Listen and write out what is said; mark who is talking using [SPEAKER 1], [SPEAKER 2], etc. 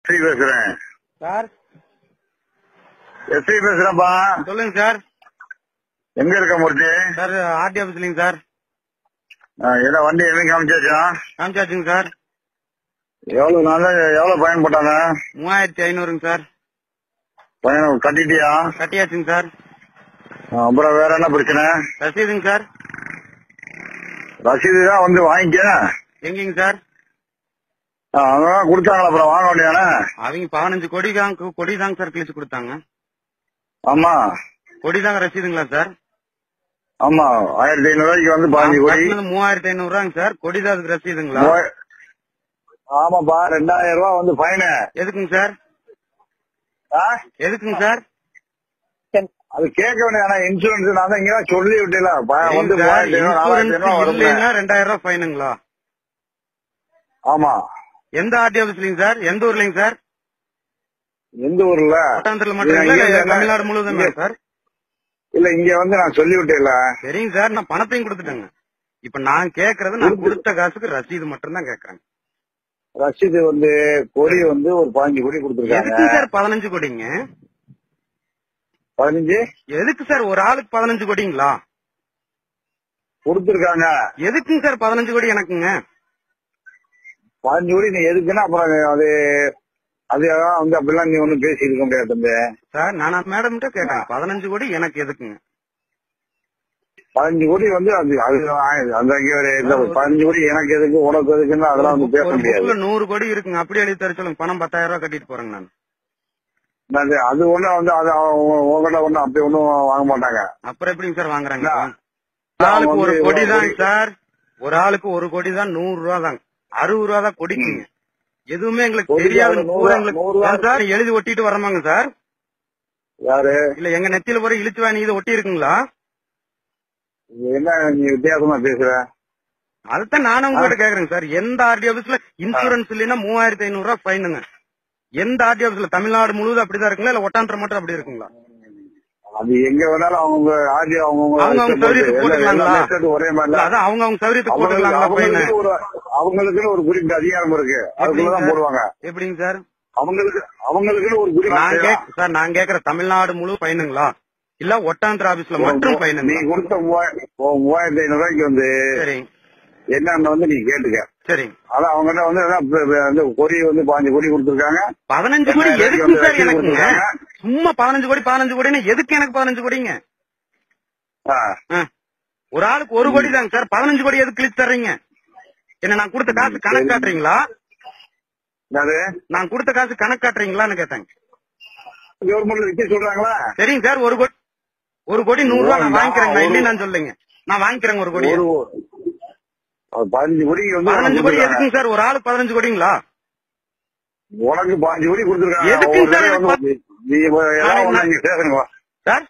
[SPEAKER 1] SI பேசுறேன்
[SPEAKER 2] sir.
[SPEAKER 1] SI பேசுறேன்ப்பா.
[SPEAKER 2] சொல்லுங்க sir.
[SPEAKER 1] எங்க இருக்க மூர்த்தி?
[SPEAKER 2] சார் ஆர்டி ஆபீஸ்லங்க சார்.
[SPEAKER 1] ஏதோ வண்டி எதுவும் காமிச்சாச்சா?
[SPEAKER 2] காமிச்சாச்சுங்க சார்.
[SPEAKER 1] எவ்வளவு நாள் எவ்வளவு பயன் போட்டாங்க?
[SPEAKER 2] 3500ங்க சார்.
[SPEAKER 1] பயணம் கட்டிட்டியா?
[SPEAKER 2] கட்டியாச்சுங்க சார்.
[SPEAKER 1] அப்புறம் வேற என்ன பிரச்சனை?
[SPEAKER 2] ரசீதுங்க சார்.
[SPEAKER 1] ரசீது தான் வந்து வாங்கிக்க.
[SPEAKER 2] எங்கேங்க சார்?
[SPEAKER 1] அதெல்லாம் கொடுத்தாங்களா? அப்புறம் வாங்க வேண்டியதானே?
[SPEAKER 2] அவங்க 15 கொடி தாங்க சார் கிழிச்சு கொடுத்தாங்க.
[SPEAKER 1] ஆமா,
[SPEAKER 2] கொடி தாங்க ரசீதுங்களா சார்?
[SPEAKER 1] ஆமா. 1500 ரூபாய்க்கு வந்து 15 கோடி.
[SPEAKER 2] 3500 ரூபாங்க சார். கொடி தான் அதுக்கு ரசீதுங்களா?
[SPEAKER 1] ஆமாப்பா. 2000 ரூபாய் வந்து ஃபைனு.
[SPEAKER 2] எதுக்குங்க சார்? எதுக்குங்க சார்?
[SPEAKER 1] அது கேட்க வேண்டிய இன்சூரன்ஸ் நான் தான் இங்க சொல்லி விட்டேன். வந்து
[SPEAKER 2] 2000 ரூபாய் ஃபைனுங்களா?
[SPEAKER 1] ஆமா.
[SPEAKER 2] எந்த ஆர்டி ஆபீஸ்லங்க சார்? எந்த ஊர்லங்க சார்?
[SPEAKER 1] எந்த ஊர்ல?
[SPEAKER 2] ஒட்டாந்தரில் மட்டும் தமிழ்நாடு முழுவதும் சார்?
[SPEAKER 1] இல்ல, இங்க வந்து நான் சொல்லி விட்டேன்ல.
[SPEAKER 2] சரிங்க சார், நான் பணத்தையும் கொடுத்துட்டேங்க. இப்ப நான் கேக்குறது நான் கொடுத்த காசுக்கு ரசீது மட்டும் தான் கேக்குறேன்.
[SPEAKER 1] ரசீது வந்து கொடி வந்து ஒரு 15 கோடி கொடுத்துருக்காங்க.
[SPEAKER 2] எதுக்கு சார் 15 கோடிங்க?
[SPEAKER 1] 15
[SPEAKER 2] எதுக்கு சார்? ஒரு ஆளுக்கு 15 கோடிங்களா
[SPEAKER 1] கொடுத்துருக்காங்க?
[SPEAKER 2] எதுக்குங்க சார் 15 கோடி எனக்குங்க?
[SPEAKER 1] 15 கோடி நீ எதுக்குன்னா அப்புறம் அது வந்து அப்படிலாம் நீ ஒண்ணும் பேசி இருக்க முடியாது தம்பி.
[SPEAKER 2] சார் நான் மேடம் கேட்டேன் 15 கோடி எனக்கு எதுக்குங்க?
[SPEAKER 1] 15 கோடி வந்து அந்த 15 கோடி எனக்கு எதுக்கு உனக்கு எதுக்குன்னு அதெல்லாம் வந்து பேச முடியாது.
[SPEAKER 2] 100 கோடி இருக்குங்க. அப்படி எழுதி தர சொல்லுங்க. பணம் 10,000 ரூபாய் கட்டிட்டு போறேங்க நான்.
[SPEAKER 1] அது ஒண்ணு வந்து அது உங்ககிட்ட ஒண்ணும் அப்படி ஒண்ணும் வாங்க மாட்டாங்க.
[SPEAKER 2] அப்புறம் எப்படிங்க சார் வாங்குறாங்க? ஒரு ஆளுக்கு ஒரு கோடி தான் சார். ஒரு ஆளுக்கு ஒரு கோடி தான். 100 ரூபா தாங்க. 60 ரூபா தான் கொடிக்குங்க. எதுவுமே எங்களுக்கு தெரியாது. சார் எழுதி ஒட்டிட்டு வரமாங்க சார்?
[SPEAKER 1] யாரு? இல்ல,
[SPEAKER 2] எங்க நெத்தியில போற இழுச்சு வாங்கி இதை ஒட்டி இருக்குங்களா?
[SPEAKER 1] என்ன நீ வித்தியாசமா பேசுற?
[SPEAKER 2] அதுதான் நானும் உங்ககிட்ட கேக்குறேங்க சார். எந்த ஆர்டி ஆபீஸ்ல இன்சூரன்ஸ் இல்லைன்னா 3500 ரூபாய் ஃபைனுங்க? எந்த ஆர்டி ஆபீஸ்ல? தமிழ்நாடு முழுவதும் அப்படிதான் இருக்குங்களா இல்ல ஒட்டாந்தர மட்டும் அப்படி இருக்குங்களா?
[SPEAKER 1] அது எங்க வேணாலும் அவங்க ஆர்டி அவங்க
[SPEAKER 2] சௌரியத்துக்கு போட்டுக்கலாங்களா?
[SPEAKER 1] ஒரே மாதிரி
[SPEAKER 2] அதான் அவங்க சௌரியத்துக்கு போட்டுக்கலாங்களா?
[SPEAKER 1] அவங்களுக்குன்னு ஒரு குறிப்பிட்ட அதிகாரம் இருக்கு. அதுக்குள்ளதான் போடுவாங்க.
[SPEAKER 2] எப்படிங்க சார்?
[SPEAKER 1] அவங்களுக்குன்னு ஒரு குறிப்பிட்ட
[SPEAKER 2] சார் நான் கேக்குற தமிழ்நாடு முழு பயனுங்களா இல்ல ஒட்டாந்திர ஆபீஸ்ல மட்டும் பயனு?
[SPEAKER 1] நீ கொடுத்த 3500 ரூபாய்க்கு வந்து என்னன்னு வந்து நீ கேட்டுக்க.
[SPEAKER 2] சரி.
[SPEAKER 1] அதான் அவங்க வந்து கொடி வந்து 15 கோடி கொடுத்துருக்காங்க.
[SPEAKER 2] 15 கோடி எதுக்கு சார் எனக்குங்க? சும்மா 15 கோடின்னு எதுக்கு எனக்கு 15 கோடிங்க? ஒரு ஆளுக்கு ஒரு கோடி தாங்க சார். 15 கோடி எதுக்கு கிழிச்சு தர்றீங்க? என்ன நான் கொடுத்த காசு கணக்கு காட்டுறீங்களா? நான் கொடுத்த காசு கணக்கு காட்டுறீங்களான்னு கேட்டாங்க.
[SPEAKER 1] கவர்மெண்ட்ல விற்க சொல்றாங்களா? சரிங்க
[SPEAKER 2] சார். ஒரு கோடி 100 ரூபாய் நான் வாங்கிக்கிறேங்க. இல்ல நான் சொல்லுங்க, நான் வாங்கிக்கிறேங்க ஒரு கோடி.
[SPEAKER 1] 15 கோடி வந்து
[SPEAKER 2] 15 கோடி எதுக்குங்க சார்? ஒரு ஆளுக்கு 15 கோடிங்களா?
[SPEAKER 1] உனக்கு 15 கோடி கொடுத்துருக்காங்க.
[SPEAKER 2] எதுக்குங்க சார்?
[SPEAKER 1] நீ சார்